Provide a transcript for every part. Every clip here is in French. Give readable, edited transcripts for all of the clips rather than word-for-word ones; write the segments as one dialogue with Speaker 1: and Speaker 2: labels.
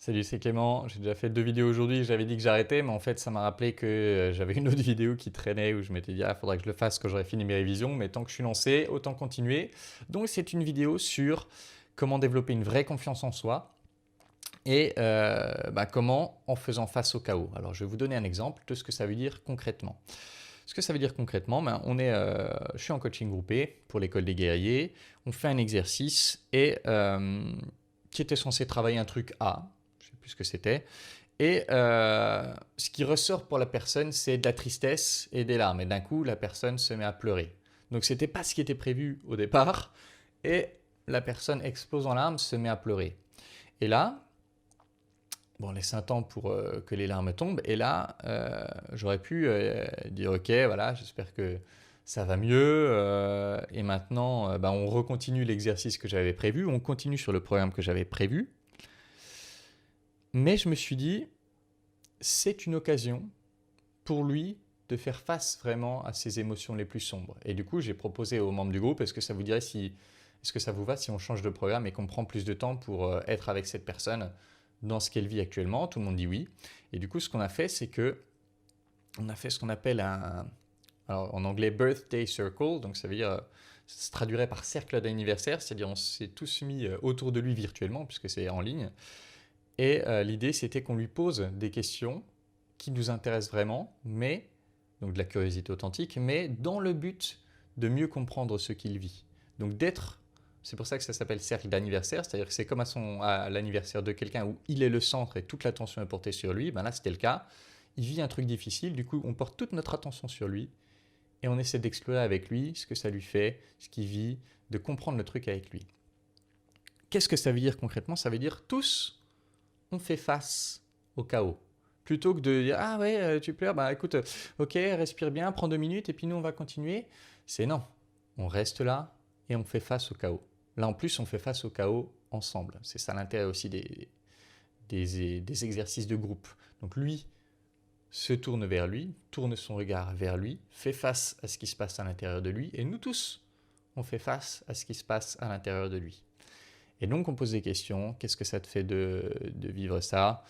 Speaker 1: Salut, c'est Clément. J'ai déjà fait 2 vidéos aujourd'hui. J'avais dit que j'arrêtais, mais en fait, ça m'a rappelé que j'avais une autre vidéo qui traînait où je m'étais dit, ah, il faudrait que je le fasse quand j'aurai fini mes révisions. Mais tant que je suis lancé, autant continuer. Donc, c'est une vidéo sur comment développer une vraie confiance en soi et comment en faisant face au chaos. Alors, je vais vous donner un exemple de ce que ça veut dire concrètement. Ce que ça veut dire concrètement, je suis en coaching groupé pour l'école des guerriers. On fait un exercice qui était censé travailler un truc A. Je ne sais plus ce que c'était. Et ce qui ressort pour la personne, c'est de la tristesse et des larmes. Et d'un coup, la personne se met à pleurer. Donc, ce n'était pas ce qui était prévu au départ. Et la personne explose en larmes, se met à pleurer. Et là, bon, on laisse un temps pour que les larmes tombent. Et là, j'aurais pu dire, ok, voilà, j'espère que ça va mieux. Et maintenant, on recontinue l'exercice que j'avais prévu. On continue sur le programme que j'avais prévu. Mais je me suis dit, c'est une occasion pour lui de faire face vraiment à ses émotions les plus sombres. Et du coup, j'ai proposé aux membres du groupe, est-ce que ça vous dirait est-ce que ça vous va si on change de programme et qu'on prend plus de temps pour être avec cette personne dans ce qu'elle vit actuellement? Tout le monde dit oui. Et du coup, ce qu'on a fait, c'est que on a fait ce qu'on appelle alors en anglais birthday circle, donc ça veut dire, ça se traduirait par cercle d'anniversaire, c'est-à-dire on s'est tous mis autour de lui virtuellement puisque c'est en ligne. Et l'idée, c'était qu'on lui pose des questions qui nous intéressent vraiment, mais donc de la curiosité authentique, mais dans le but de mieux comprendre ce qu'il vit. Donc c'est pour ça que ça s'appelle cercle d'anniversaire, c'est-à-dire que c'est comme à l'anniversaire de quelqu'un où il est le centre et toute l'attention est portée sur lui. Ben là, c'était le cas. Il vit un truc difficile, du coup, on porte toute notre attention sur lui et on essaie d'explorer avec lui ce que ça lui fait, ce qu'il vit, de comprendre le truc avec lui. Qu'est-ce que ça veut dire concrètement? Ça veut dire tous, on fait face au chaos. Plutôt que de dire ah ouais, tu pleures, bah écoute, ok, respire bien, prends 2 minutes et puis nous on va continuer. C'est non, on reste là et on fait face au chaos. Là en plus, on fait face au chaos ensemble. C'est ça l'intérêt aussi des exercices de groupe. Donc lui se tourne vers lui, tourne son regard vers lui, fait face à ce qui se passe à l'intérieur de lui et nous tous, on fait face à ce qui se passe à l'intérieur de lui. Et donc, on pose des questions. Qu'est-ce que ça te fait de vivre ça?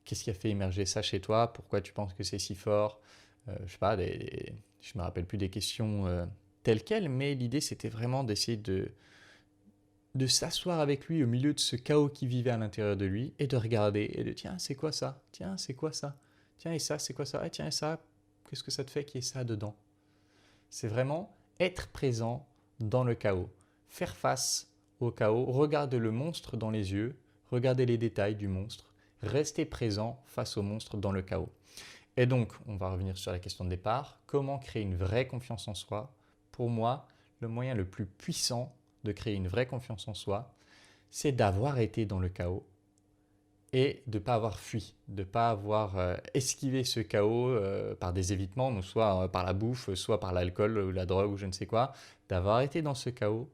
Speaker 1: Qu'est-ce qui a fait émerger ça chez toi? Pourquoi tu penses que c'est si fort? Je sais pas, je me rappelle plus des questions telles quelles, mais l'idée, c'était vraiment d'essayer de s'asseoir avec lui au milieu de ce chaos qui vivait à l'intérieur de lui et de regarder et de tiens, c'est quoi ça? Tiens, c'est quoi ça? Tiens, et ça, c'est quoi ça? Ah, tiens, et ça, qu'est-ce que ça te fait qu'il y ait ça dedans? C'est vraiment être présent dans le chaos. Faire face au chaos, regarder le monstre dans les yeux, regarder les détails du monstre, rester présent face au monstre dans le chaos. Et donc, on va revenir sur la question de départ. Comment créer une vraie confiance en soi? Pour moi, le moyen le plus puissant de créer une vraie confiance en soi, c'est d'avoir été dans le chaos et de ne pas avoir fui, de ne pas avoir esquivé ce chaos par des évitements, donc soit par la bouffe, soit par l'alcool ou la drogue ou je ne sais quoi, d'avoir été dans ce chaos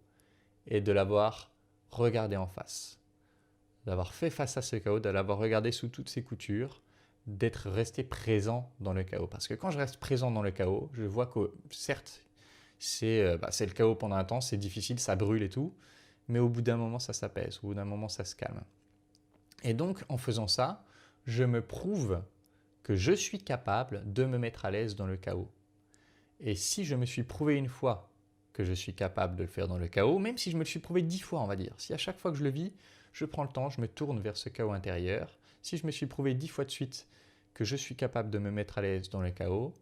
Speaker 1: et de l'avoir regardé en face, d'avoir fait face à ce chaos, de l'avoir regardé sous toutes ses coutures, d'être resté présent dans le chaos. Parce que quand je reste présent dans le chaos, je vois que certes, c'est le chaos pendant un temps, c'est difficile, ça brûle et tout, mais au bout d'un moment, ça s'apaise, au bout d'un moment, ça se calme. Et donc, en faisant ça, je me prouve que je suis capable de me mettre à l'aise dans le chaos. Et si je me suis prouvé une fois que je suis capable de le faire dans le chaos, même si je me le suis prouvé 10 fois, on va dire, si à chaque fois que je le vis, je prends le temps, je me tourne vers ce chaos intérieur, si je me suis prouvé 10 fois de suite que je suis capable de me mettre à l'aise dans le chaos,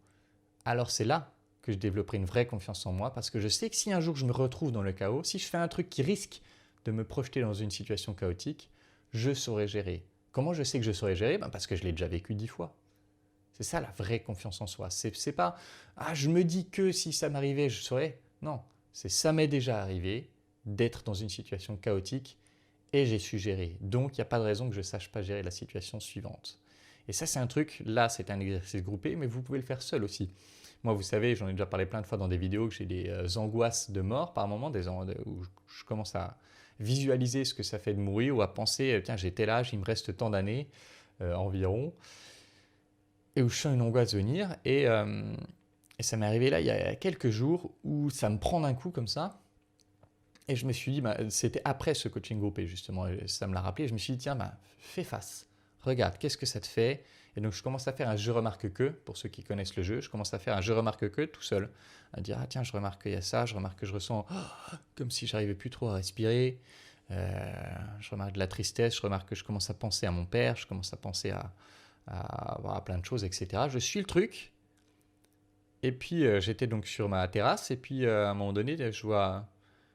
Speaker 1: alors c'est là que je développerai une vraie confiance en moi, parce que je sais que si un jour je me retrouve dans le chaos, si je fais un truc qui risque de me projeter dans une situation chaotique, je saurai gérer. Comment je sais que je saurai gérer? Parce que je l'ai déjà vécu 10 fois. C'est ça la vraie confiance en soi. C'est pas ah, je me dis que si ça m'arrivait, je saurais. Non, c'est ça m'est déjà arrivé d'être dans une situation chaotique et j'ai su gérer. Donc il n'y a pas de raison que je ne sache pas gérer la situation suivante. Et ça, c'est un truc, là, c'est un exercice groupé, mais vous pouvez le faire seul aussi. Moi, vous savez, j'en ai déjà parlé plein de fois dans des vidéos que j'ai des angoisses de mort par moment, où je commence à visualiser ce que ça fait de mourir ou à penser, tiens, j'ai tel âge, il me reste tant d'années environ, et où je sens une angoisse venir. Et ça m'est arrivé là il y a quelques jours où ça me prend d'un coup comme ça. Et je me suis dit, bah, c'était après ce coaching groupé justement, et ça me l'a rappelé. Je me suis dit, tiens, bah, fais face. Regarde, qu'est-ce que ça te fait? Et donc je commence à faire un je remarque que, pour ceux qui connaissent le jeu, je commence à faire un je remarque que tout seul. À dire, ah tiens, je remarque qu'il y a ça, je remarque que je ressens comme si j'arrivais plus trop à respirer. Je remarque de la tristesse, je remarque que je commence à penser à mon père, je commence à penser à plein de choses, etc. Je suis le truc. Et puis j'étais donc sur ma terrasse, et puis à un moment donné, je vois,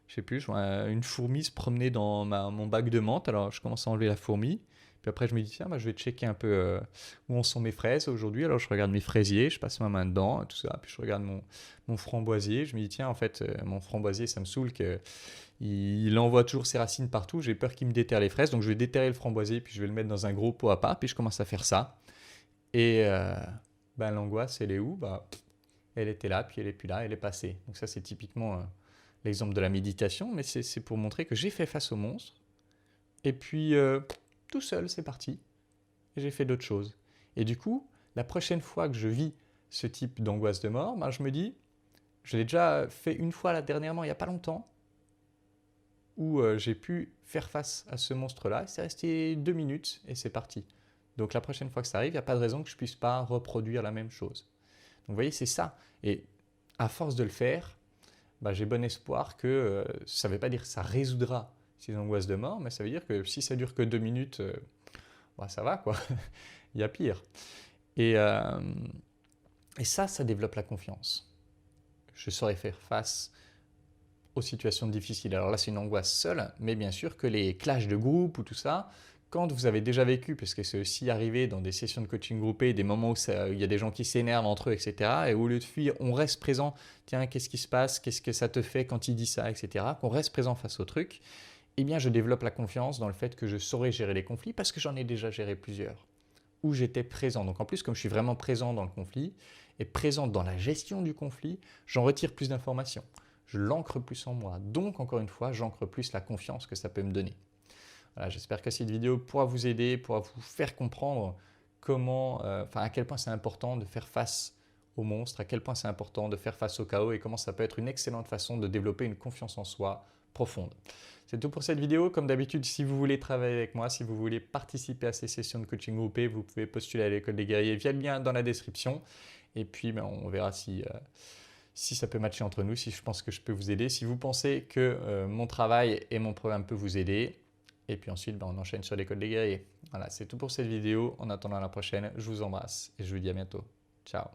Speaker 1: je sais plus, je vois une fourmi se promener dans mon bac de menthe. Alors je commence à enlever la fourmi. Puis après, je me dis, tiens, bah, je vais checker un peu où en sont mes fraises aujourd'hui. Alors je regarde mes fraisiers, je passe ma main dedans, tout ça. Puis je regarde mon framboisier. Je me dis, tiens, en fait, mon framboisier, ça me saoule qu'il envoie toujours ses racines partout. J'ai peur qu'il me déterre les fraises. Donc je vais déterrer le framboisier, puis je vais le mettre dans un gros pot à part. Puis je commence à faire ça. Et ben, l'angoisse, elle est où? Bah, elle était là, puis elle est plus là, elle est passée. Donc ça, c'est typiquement l'exemple de la méditation, mais c'est pour montrer que j'ai fait face au monstre, et puis tout seul, c'est parti, et j'ai fait d'autres choses. Et du coup, la prochaine fois que je vis ce type d'angoisse de mort, ben, je me dis, je l'ai déjà fait une fois là dernièrement, il n'y a pas longtemps, où j'ai pu faire face à ce monstre-là, c'est resté 2 minutes, et c'est parti. Donc la prochaine fois que ça arrive, il n'y a pas de raison que je ne puisse pas reproduire la même chose. Donc vous voyez, c'est ça. Et à force de le faire, bah, j'ai bon espoir que ça ne veut pas dire que ça résoudra ces angoisses de mort, mais ça veut dire que si ça dure que 2 minutes, bah, ça va quoi. Il y a pire. Et, euh, et ça développe la confiance. Je saurais faire face aux situations difficiles. Alors là, c'est une angoisse seule, mais bien sûr que les clashs de groupe ou tout ça, quand vous avez déjà vécu, parce que c'est aussi arrivé dans des sessions de coaching groupé, des moments où il y a des gens qui s'énervent entre eux, etc. Et au lieu de fuir, on reste présent. Tiens, qu'est-ce qui se passe? Qu'est-ce que ça te fait quand il dit ça, etc. Qu'on reste présent face au truc. Eh bien, je développe la confiance dans le fait que je saurais gérer les conflits parce que j'en ai déjà géré plusieurs. Où j'étais présent. Donc en plus, comme je suis vraiment présent dans le conflit et présent dans la gestion du conflit, j'en retire plus d'informations. Je l'ancre plus en moi. Donc, encore une fois, j'ancre plus la confiance que ça peut me donner. Voilà, j'espère que cette vidéo pourra vous aider, pourra vous faire comprendre à quel point c'est important de faire face au monstre, à quel point c'est important de faire face au chaos et comment ça peut être une excellente façon de développer une confiance en soi profonde. C'est tout pour cette vidéo. Comme d'habitude, si vous voulez travailler avec moi, si vous voulez participer à ces sessions de coaching groupé, vous pouvez postuler à l'École des guerriers via le lien dans la description. Et puis, on verra si ça peut matcher entre nous, si je pense que je peux vous aider, si vous pensez que mon travail et mon programme peuvent vous aider. Et puis ensuite, on enchaîne sur l'École des guerriers. Voilà, c'est tout pour cette vidéo. En attendant la prochaine, je vous embrasse et je vous dis à bientôt. Ciao.